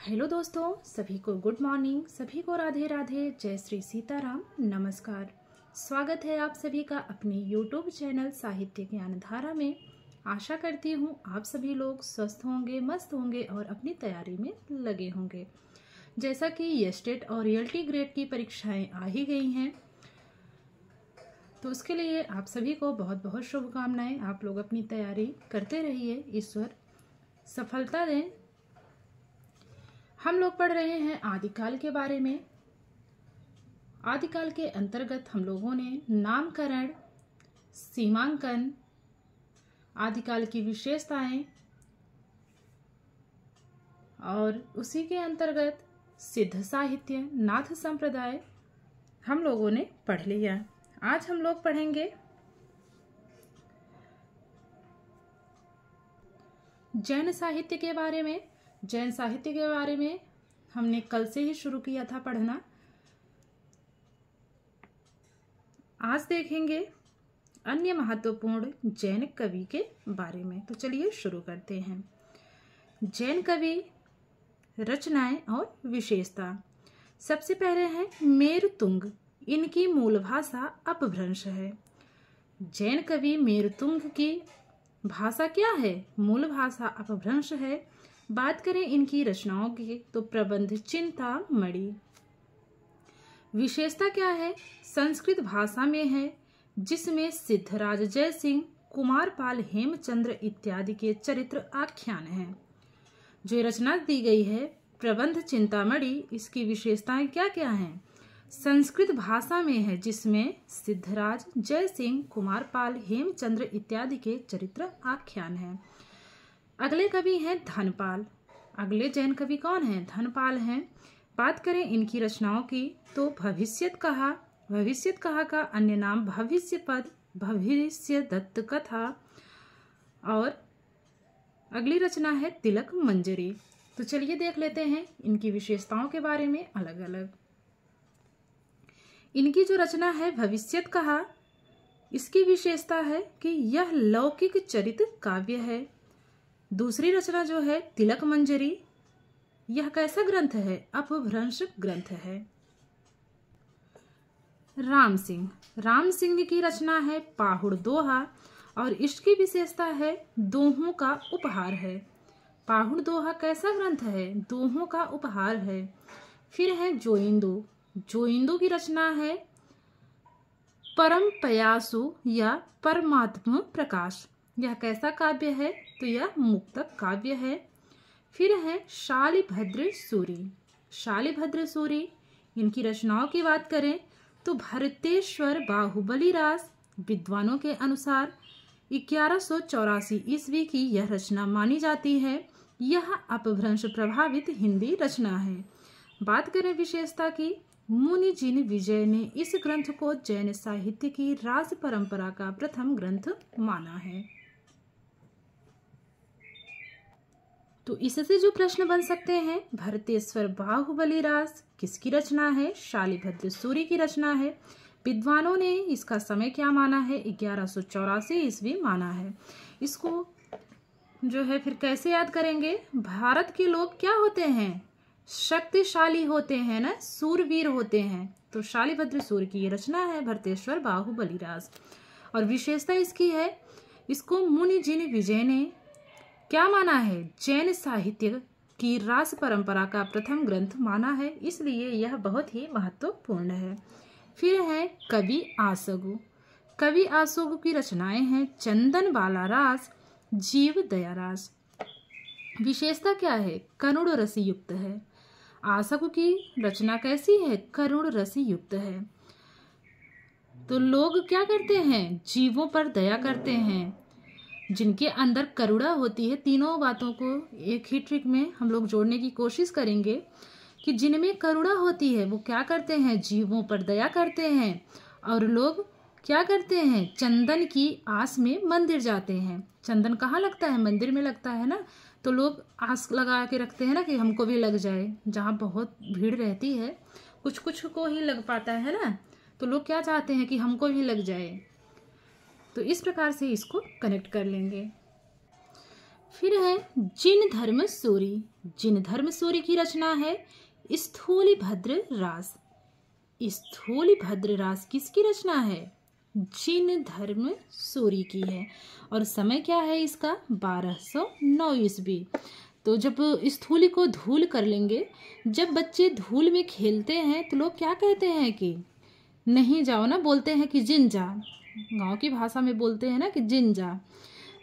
Hello दोस्तों, सभी को गुड मॉर्निंग, सभी को राधे राधे, जय श्री सीताराम, नमस्कार। स्वागत है आप सभी का अपने यूट्यूब चैनल साहित्य ज्ञान धारा में। आशा करती हूँ आप सभी लोग स्वस्थ होंगे, मस्त होंगे और अपनी तैयारी में लगे होंगे। जैसा कि एस्टेट और रियल्टी ग्रेड की परीक्षाएं आ ही गई हैं, तो उसके लिए आप सभी को बहुत बहुत शुभकामनाएं। आप लोग अपनी तैयारी करते रहिए, ईश्वर सफलता दें। हम लोग पढ़ रहे हैं आदिकाल के बारे में। आदिकाल के अंतर्गत हम लोगों ने नामकरण, सीमांकन, आदिकाल की विशेषताएं और उसी के अंतर्गत सिद्ध साहित्य, नाथ संप्रदाय हम लोगों ने पढ़ लिया। आज हम लोग पढ़ेंगे जैन साहित्य के बारे में। जैन साहित्य के बारे में हमने कल से ही शुरू किया था पढ़ना। आज देखेंगे अन्य महत्वपूर्ण जैन कवि के बारे में। तो चलिए शुरू करते हैं। जैन कवि, रचनाएं और विशेषता। सबसे पहले है मेरुतुंग। इनकी मूल भाषा अपभ्रंश है। जैन कवि मेरुतुंग की भाषा क्या है? मूल भाषा अपभ्रंश है। बात करें इनकी रचनाओं की तो प्रबंध चिंतामणि। विशेषता क्या है? संस्कृत भाषा में है, जिसमें सिद्धराज जयसिंह, कुमारपाल, हेमचंद्र इत्यादि के चरित्र आख्यान हैं। जो रचना दी गई है प्रबंध चिंतामणि, इसकी विशेषताएं क्या क्या हैं? संस्कृत भाषा में है, जिसमें सिद्धराज जयसिंह, कुमारपाल, हेमचंद्र इत्यादि के चरित्र आख्यान हैं। अगले कवि हैं धनपाल। अगले जैन कवि कौन हैं? धनपाल हैं। बात करें इनकी रचनाओं की तो भविष्यत कहा का अन्य नाम भविष्य पद, भविष्य दत्त कथा और अगली रचना है तिलक मंजरी। तो चलिए देख लेते हैं इनकी विशेषताओं के बारे में अलग अलग। इनकी जो रचना है भविष्यत कहा, इसकी विशेषता है कि यह लौकिक चरित काव्य है। दूसरी रचना जो है तिलक मंजरी, यह कैसा ग्रंथ है? अपभ्रंश ग्रंथ है। राम सिंह की रचना है पाहुड़ दोहा और इसकी विशेषता है दोहों का उपहार है। पाहुड़ दोहा कैसा ग्रंथ है? दोहों का उपहार है। फिर है जोइंदो की रचना है परम पयासु या परमात्म प्रकाश। यह कैसा काव्य है? तो यह मुक्तक काव्य है। फिर है शालिभद्र सूरी। इनकी रचनाओं की बात करें तो भरतेश्वर बाहुबली रास विद्वानों के अनुसार 1184 ईस्वी की यह रचना मानी जाती है। यह अपभ्रंश प्रभावित हिंदी रचना है। बात करें विशेषता की, मुनि जिन विजय ने इस ग्रंथ को जैन साहित्य की राज परंपरा का प्रथम ग्रंथ माना है। तो इससे जो प्रश्न बन सकते हैं, भरतेश्वर बाहुबली रास किसकी रचना है? शालिभद्र सूरी की रचना है। विद्वानों ने इसका समय क्या माना है? 1184 ईस्वी माना है। इसको जो है फिर कैसे याद करेंगे? भारत के लोग क्या होते हैं? शक्तिशाली होते हैं ना, सूरवीर होते हैं। तो शालिभद्र सूरी की रचना है भरतेश्वर बाहुबली रास। और विशेषता इसकी है, इसको मुनि जिन विजय ने क्या माना है? जैन साहित्य की रास परंपरा का प्रथम ग्रंथ माना है, इसलिए यह बहुत ही महत्वपूर्ण है। फिर है कवि आसोगु की रचनाएं हैं चंदन बाला रास, जीव दया रास। विशेषता क्या है? करुण रसी युक्त है। आसगु की रचना कैसी है? करुण रसी युक्त है। तो लोग क्या करते हैं? जीवों पर दया करते हैं। जिनके अंदर करुणा होती है, तीनों बातों को एक ही ट्रिक में हम लोग जोड़ने की कोशिश करेंगे कि जिनमें करुणा होती है वो क्या करते हैं? जीवों पर दया करते हैं। और लोग क्या करते हैं? चंदन की आस में मंदिर जाते हैं। चंदन कहाँ लगता है? मंदिर में लगता है ना। तो लोग आस लगा के रखते हैं ना कि हमको भी लग जाए। जहाँ बहुत भीड़ रहती है, कुछ कुछ को ही लग पाता है ना, तो लोग क्या चाहते हैं कि हमको भी लग जाए। तो इस प्रकार से इसको कनेक्ट कर लेंगे। फिर है जिन धर्म सूरी। जिनधर्म सूरी की रचना है स्थूलिभद्र रास। स्थूलिभद्र रास किसकी रचना है? जिनधर्म सूरी की है। और समय क्या है इसका? 1209 ईस्वी। तो जब स्थूली को धूल कर लेंगे, जब बच्चे धूल में खेलते हैं तो लोग क्या कहते हैं कि नहीं जाओ ना, बोलते हैं कि जिन जा, गाँव की भाषा में बोलते हैं ना कि जिन जा।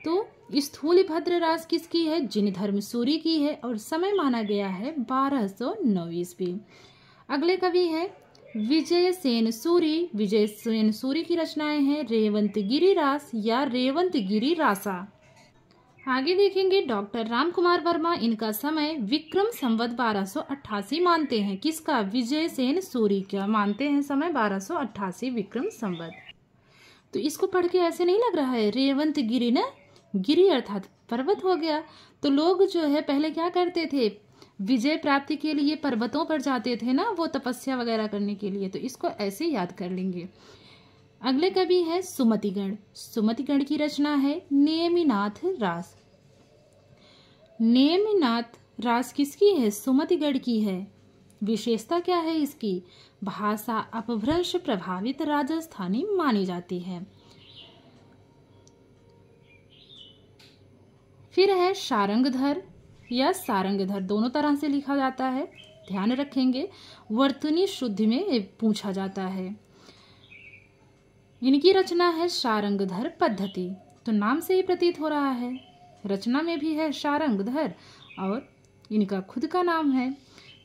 तो स्थूलिभद्र रास किसकी है? जिनधर्म सूरी की है और समय माना गया है 1209 ईस्वी। अगले कवि है विजय सेन सूरी। विजय सेन सूरी की रचनाएं हैं रेवंतगिरी रास या रेवंतगिरी रासा। आगे देखेंगे डॉक्टर राम कुमार वर्मा। इनका समय विक्रम संवत 1288 मानते हैं। किसका? विजय सेन सूरी का मानते हैं समय 1288 विक्रम संवत। तो इसको पढ़ के ऐसे नहीं लग रहा है रेवंतगिरी ना, गिरी अर्थात पर्वत हो गया। तो लोग जो है पहले क्या करते थे, विजय प्राप्ति के लिए पर्वतों पर जाते थे ना, वो तपस्या वगैरह करने के लिए। तो इसको ऐसे याद कर लेंगे। अगले कवि है सुमतिगण। सुमतिगण की रचना है नेमिनाथ रास। नेमिनाथ रास किसकी है? सुमतिगण की है। विशेषता क्या है इसकी? भाषा अपभ्रंश प्रभावित राजस्थानी मानी जाती है। फिर है सारंगधर या सारंगधर, दोनों तरह से लिखा जाता है, ध्यान रखेंगे। वर्तनी शुद्धि में पूछा जाता है। इनकी रचना है सारंगधर पद्धति। तो नाम से ही प्रतीत हो रहा है, रचना में भी है सारंगधर और इनका खुद का नाम है।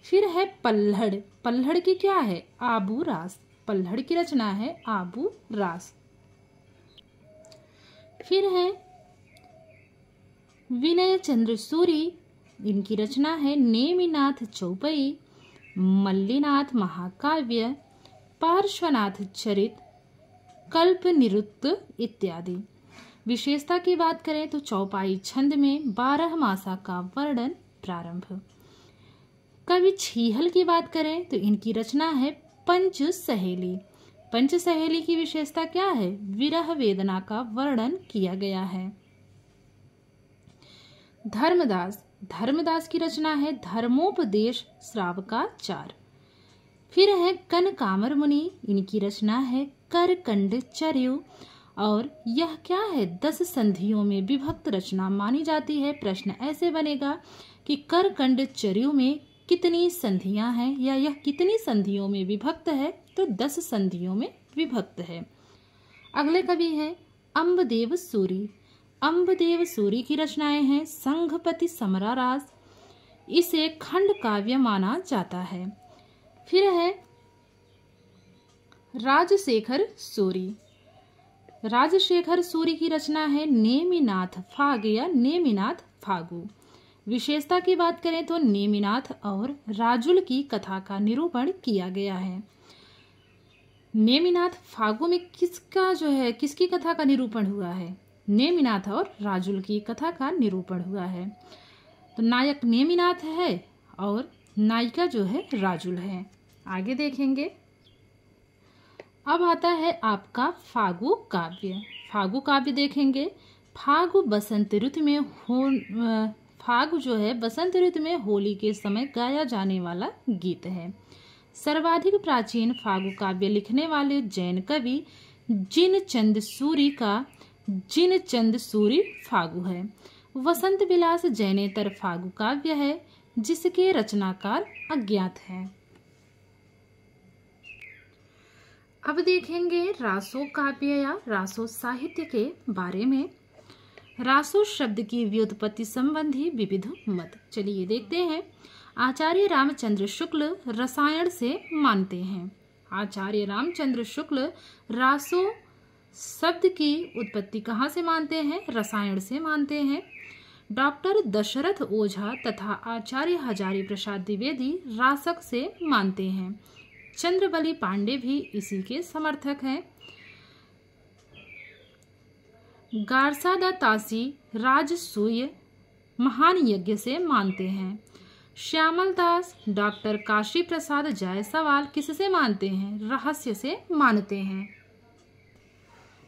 फिर है पल्हड़। पल्हड़ की क्या है? आबू रास। पल्हड़ की रचना है आबू रास। फिर है विनय चंद्र सूरी। इनकी रचना है नेमिनाथ चौपई, मल्लीनाथ महाकाव्य, पार्श्वनाथ चरित, कल्प निरुक्त इत्यादि। विशेषता की बात करें तो चौपाई छंद में 12 मासा का वर्णन प्रारंभ। कवि छीहल की बात करें तो इनकी रचना है पंच सहेली। पंच सहेली की विशेषता क्या है? विरह वेदना का वर्णन किया गया है। धर्मदास। धर्मदास की रचना है धर्मोपदेश श्रावकाचार। फिर है कनकामर मुनि। इनकी रचना है करकंड चर्यु और यह क्या है? 10 संधियों में विभक्त रचना मानी जाती है। प्रश्न ऐसे बनेगा कि करकंड चर्यु में कितनी संधियां हैं या यह कितनी संधियों में विभक्त है? तो 10 संधियों में विभक्त है। अगले कवि है अम्बदेव सूरी। अम्बदेव सूरी की रचनाएं हैं संघपति समरा रास। इसे खंड काव्य माना जाता है। फिर है राजशेखर सूरी। राजशेखर सूरी की रचना है नेमिनाथ फाग या नेमिनाथ फागु। विशेषता की बात करें तो नेमिनाथ और राजुल की कथा का निरूपण किया गया है। नेमिनाथ फागु में किसकी कथा का निरूपण हुआ है? नेमिनाथ और राजुल की कथा का निरूपण हुआ है। तो नायक नेमिनाथ है और नायिका जो है राजुल है। आगे देखेंगे। अब आता है आपका फागु काव्य। फागु काव्य देखेंगे। फागु बसंत ऋतु में फागु जो है बसंत ऋतु में होली के समय गाया जाने वाला गीत है। सर्वाधिक प्राचीन फागु काव्य लिखने वाले जैन कवि जिनचंद सूरी का जिनचंद सूरी फागु है। वसंत विलास जैनेतर फागु काव्य है जिसके रचनाकार अज्ञात है। अब देखेंगे रासो काव्य या रासो साहित्य के बारे में। रासो शब्द की व्युत्पत्ति संबंधी विविध मत। चलिए देखते हैं। आचार्य रामचंद्र शुक्ल रसायन से मानते हैं। आचार्य रामचंद्र शुक्ल रासो शब्द की उत्पत्ति कहाँ से मानते हैं? रसायन से मानते हैं। डॉक्टर दशरथ ओझा तथा आचार्य हजारी प्रसाद द्विवेदी रासक से मानते हैं। चंद्रबली पांडे भी इसी के समर्थक हैं। गारसादा तासी राजसूय महान यज्ञ से मानते हैं। श्यामल दास डॉक्टर काशी प्रसाद जायसवाल किससे मानते हैं? रहस्य से मानते हैं।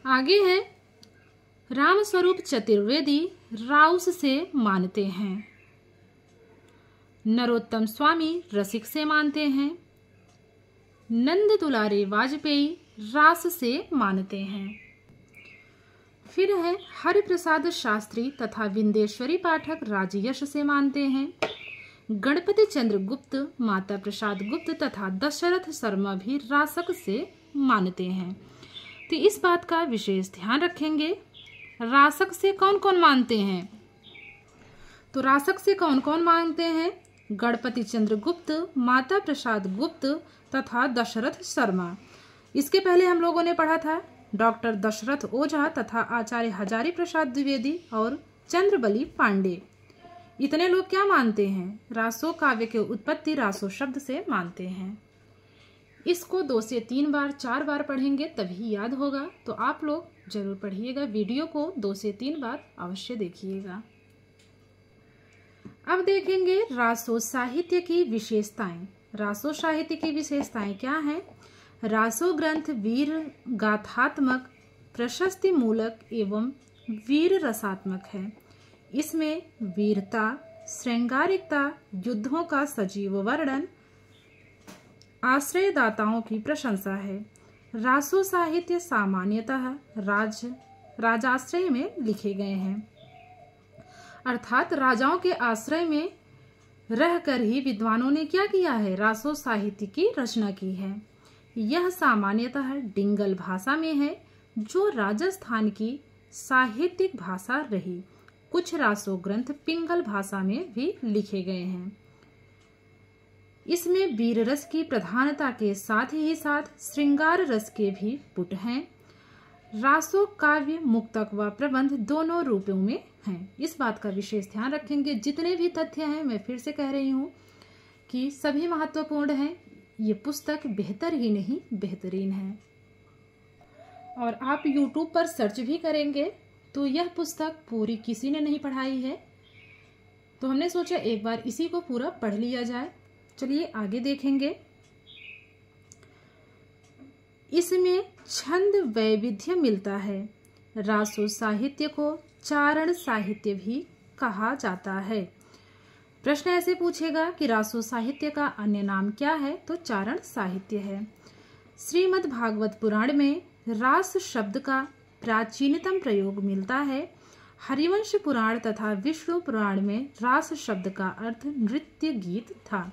आगे है रामस्वरूप चतुर्वेदी राउस से मानते हैं। नरोत्तम स्वामी रसिक से मानते हैं। नंद दुलारे वाजपेयी रास से मानते हैं। फिर है हरिप्रसाद शास्त्री तथा विंदेश्वरी पाठक राजयश से मानते हैं। गणपति चंद्र गुप्त, माता प्रसाद गुप्त तथा दशरथ शर्मा भी रासक से मानते हैं। तो इस बात का विशेष ध्यान रखेंगे। रासक से कौन कौन मानते हैं? तो रासक से कौन कौन मानते हैं? गणपति चंद्र गुप्त, माता प्रसाद गुप्त तथा दशरथ शर्मा। इसके पहले हम लोगों ने पढ़ा था डॉक्टर दशरथ ओझा तथा आचार्य हजारी प्रसाद द्विवेदी और चंद्रबली पांडे। इतने लोग क्या मानते हैं? रासो काव्य के उत्पत्ति रासो शब्द से मानते हैं। इसको 2 से 3 बार 4 बार पढ़ेंगे तभी याद होगा, तो आप लोग जरूर पढ़िएगा। वीडियो को 2 से 3 बार अवश्य देखिएगा। अब देखेंगे रासो साहित्य की विशेषताएं। रासो साहित्य की विशेषताएं क्या हैं? रासो ग्रंथ वीर गाथात्मक, प्रशस्ति मूलक एवं वीर रसात्मक है। इसमें वीरता, श्रृंगारिकता, युद्धों का सजीव वर्णन, आश्रयदाताओं की प्रशंसा है। रासो साहित्य सामान्यतः राजाश्रय में लिखे गए हैं, अर्थात राजाओं के आश्रय में रहकर ही विद्वानों ने क्या किया है? रासो साहित्य की रचना की है। यह सामान्यतः डिंगल भाषा में है, जो राजस्थान की साहित्यिक भाषा रही। कुछ रासो ग्रंथ पिंगल भाषा में भी लिखे गए हैं। इसमें वीर रस की प्रधानता के साथ ही साथ श्रृंगार रस के भी पुट हैं। रासो काव्य मुक्तक व प्रबंध दोनों रूपों में हैं। इस बात का विशेष ध्यान रखेंगे। जितने भी तथ्य हैं मैं फिर से कह रही हूँ कि सभी महत्वपूर्ण हैं। ये पुस्तक बेहतर ही नहीं बेहतरीन है। और आप YouTube पर सर्च भी करेंगे तो यह पुस्तक पूरी किसी ने नहीं पढ़ाई है, तो हमने सोचा एक बार इसी को पूरा पढ़ लिया जाए। चलिए आगे देखेंगे। इसमें छंद वैविध्य मिलता है। रासो साहित्य को चारण साहित्य भी कहा जाता है। प्रश्न ऐसे पूछेगा कि रासो साहित्य का अन्य नाम क्या है? तो चारण साहित्य है। श्रीमद् भागवत पुराण में रास शब्द का प्राचीनतम प्रयोग मिलता है। हरिवंश पुराण तथा विष्णु पुराण में रास शब्द का अर्थ नृत्य गीत था।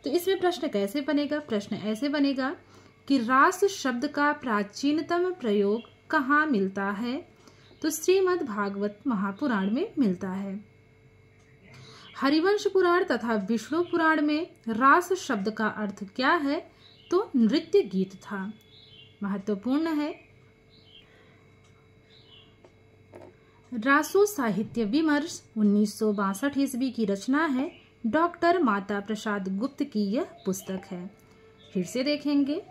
तो इसमें प्रश्न कैसे बनेगा? प्रश्न ऐसे बनेगा कि रास शब्द का प्राचीनतम प्रयोग कहाँ मिलता है? तो श्रीमद् भागवत महापुराण में मिलता है। हरिवंश पुराण तथा विष्णु पुराण में रास शब्द का अर्थ क्या है? तो नृत्य गीत था। महत्वपूर्ण है। रासो साहित्य विमर्श 1962 ईस्वी की रचना है। डॉक्टर माता प्रसाद गुप्त की यह पुस्तक है। फिर से देखेंगे।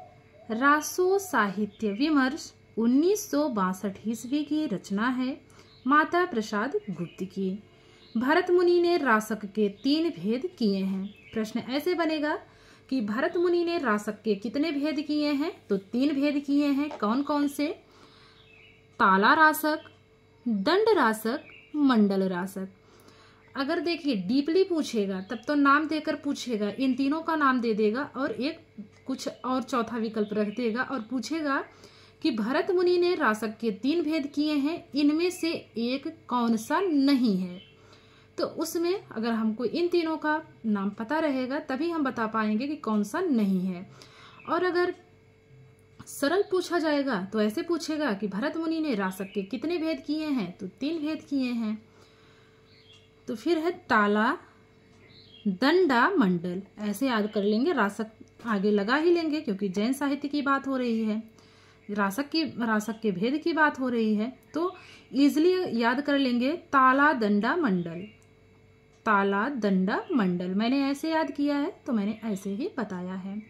रासो साहित्य विमर्श 1962 ईस्वी की रचना है, माता प्रसाद गुप्त की। भरत मुनि ने रासक के 3 भेद किए हैं। प्रश्न ऐसे बनेगा कि भरत मुनि ने रासक के कितने भेद किए हैं? तो 3 भेद किए हैं। कौन कौन से? ताला रासक, दंड रासक, मंडल रासक। अगर देखिए डीपली पूछेगा तब तो नाम देकर पूछेगा, इन तीनों का नाम दे देगा और एक कुछ और चौथा विकल्प रख देगा और पूछेगा कि भरत मुनि ने रासक के 3 भेद किए हैं, इनमें से एक कौन सा नहीं है। तो उसमें अगर हमको इन तीनों का नाम पता रहेगा तभी हम बता पाएंगे कि कौन सा नहीं है। और अगर सरल पूछा जाएगा तो ऐसे पूछेगा कि भरत मुनि ने रासक के कितने भेद किए हैं? तो 3 भेद किए हैं। तो फिर है ताला, दंडा, मंडल। ऐसे याद कर लेंगे। रासक आगे लगा ही लेंगे क्योंकि जैन साहित्य की बात हो रही है, रासक के भेद की बात हो रही है, तो इजिली याद कर लेंगे। ताला, दंडा, मंडल। ताला, दंडा, मंडल। मैंने ऐसे याद किया है तो मैंने ऐसे ही बताया है।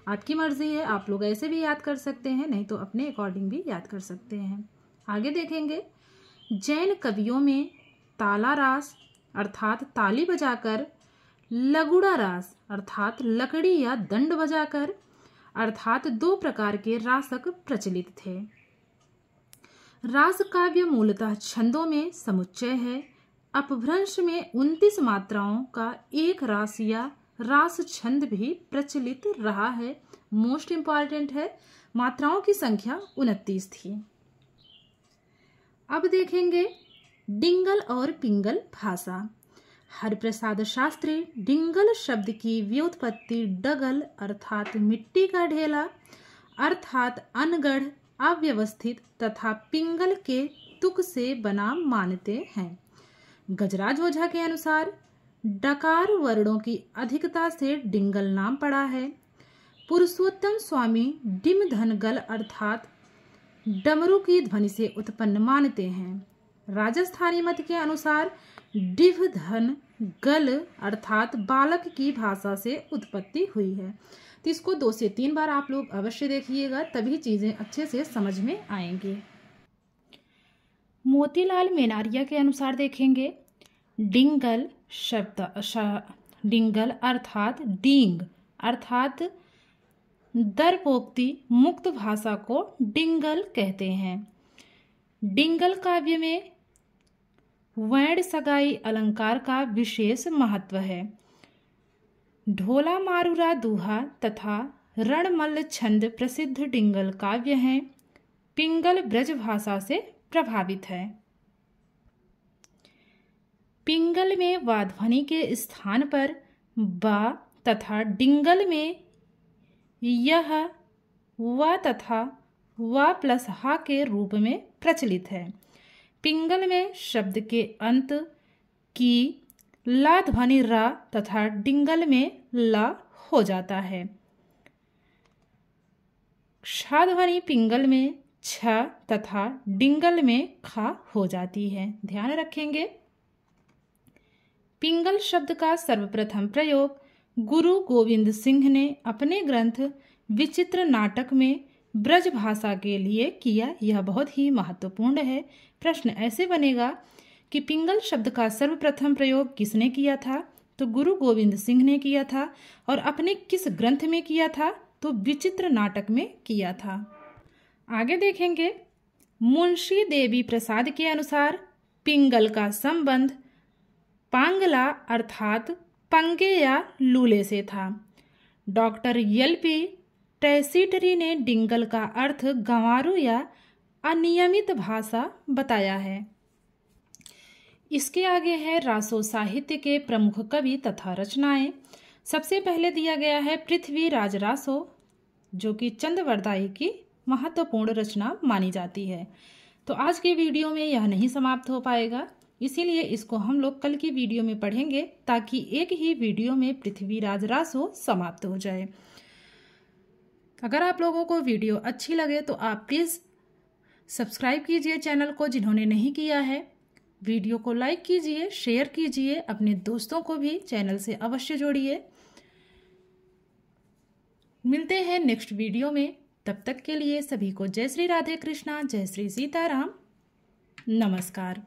आपकी मर्जी है, आप लोग ऐसे भी याद कर सकते हैं, नहीं तो अपने अकॉर्डिंग भी याद कर सकते हैं। आगे देखेंगे। जैन कवियों में ताला रास अर्थात ताली बजाकर, लगुड़ा रास अर्थात लकड़ी या दंड बजाकर अर्थात 2 प्रकार के रासक प्रचलित थे। रास काव्य मूलतः छंदों में समुच्चय है। अपभ्रंश में 29 मात्राओं का एक रास या रास छंद भी प्रचलित रहा है। मोस्ट इंपॉर्टेंट है, मात्राओं की संख्या 29 थी। अब देखेंगे डिंगल और पिंगल भाषा। हरिप्रसाद शास्त्री डिंगल शब्द की व्युत्पत्ति डगल अर्थात मिट्टी का ढेला अर्थात अनगढ़ अव्यवस्थित तथा पिंगल के तुक से बना मानते हैं। गजराज ओझा के अनुसार डकार वर्णों की अधिकता से डिंगल नाम पड़ा है। पुरुषोत्तम स्वामी डिम धन गल अर्थात डमरू की ध्वनि से उत्पन्न मानते हैं। राजस्थानी मत के अनुसार डिभ धन गल अर्थात बालक की भाषा से उत्पत्ति हुई है। तो इसको 2 से 3 बार आप लोग अवश्य देखिएगा, तभी चीजें अच्छे से समझ में आएंगी। मोतीलाल मेनारिया के अनुसार देखेंगे डिंगल डिंगल अर्थात डींग अर्थात दरपोक्ति मुक्त भाषा को डिंगल कहते हैं। डिंगल काव्य में वैण सगाई अलंकार का विशेष महत्व है। ढोला मारूरा दूहा तथा रणमल्ल छंद प्रसिद्ध डिंगल काव्य हैं। पिंगल ब्रज भाषा से प्रभावित है। पिंगल में वा ध्वनि के स्थान पर बा तथा डिंगल में यह वा तथा वा प्लस हा के रूप में प्रचलित है। पिंगल में शब्द के अंत की ला ध्वनि रा तथा डिंगल में ला हो जाता है। क्षा ध्वनि पिंगल में छ तथा डिंगल में खा हो जाती है। ध्यान रखेंगे। पिंगल शब्द का सर्वप्रथम प्रयोग गुरु गोविंद सिंह ने अपने ग्रंथ विचित्र नाटक में ब्रज भाषा के लिए किया। यह बहुत ही महत्वपूर्ण है। प्रश्न ऐसे बनेगा कि पिंगल शब्द का सर्वप्रथम प्रयोग किसने किया था? तो गुरु गोविंद सिंह ने किया था। और अपने किस ग्रंथ में किया था? तो विचित्र नाटक में किया था। आगे देखेंगे मुंशी देवी प्रसाद के अनुसार पिंगल का संबंध पांगला अर्थात पंगे या लूले से था। Doctor LP. टेसीटरी ने डिंगल का अर्थ गंवारू या अनियमित भाषा बताया है। इसके आगे है रासो साहित्य के प्रमुख कवि तथा रचनाएं। सबसे पहले दिया गया है पृथ्वीराज रासो, जो कि चंदवरदाई की महत्वपूर्ण रचना मानी जाती है। तो आज के वीडियो में यह नहीं समाप्त हो पाएगा, इसीलिए इसको हम लोग कल की वीडियो में पढ़ेंगे, ताकि एक ही वीडियो में पृथ्वीराज रासो समाप्त हो जाए। अगर आप लोगों को वीडियो अच्छी लगे तो आप प्लीज़ सब्सक्राइब कीजिए चैनल को, जिन्होंने नहीं किया है। वीडियो को लाइक कीजिए, शेयर कीजिए, अपने दोस्तों को भी चैनल से अवश्य जोड़िए। मिलते हैं नेक्स्ट वीडियो में। तब तक के लिए सभी को जय श्री राधे कृष्णा, जय श्री सीताराम, नमस्कार।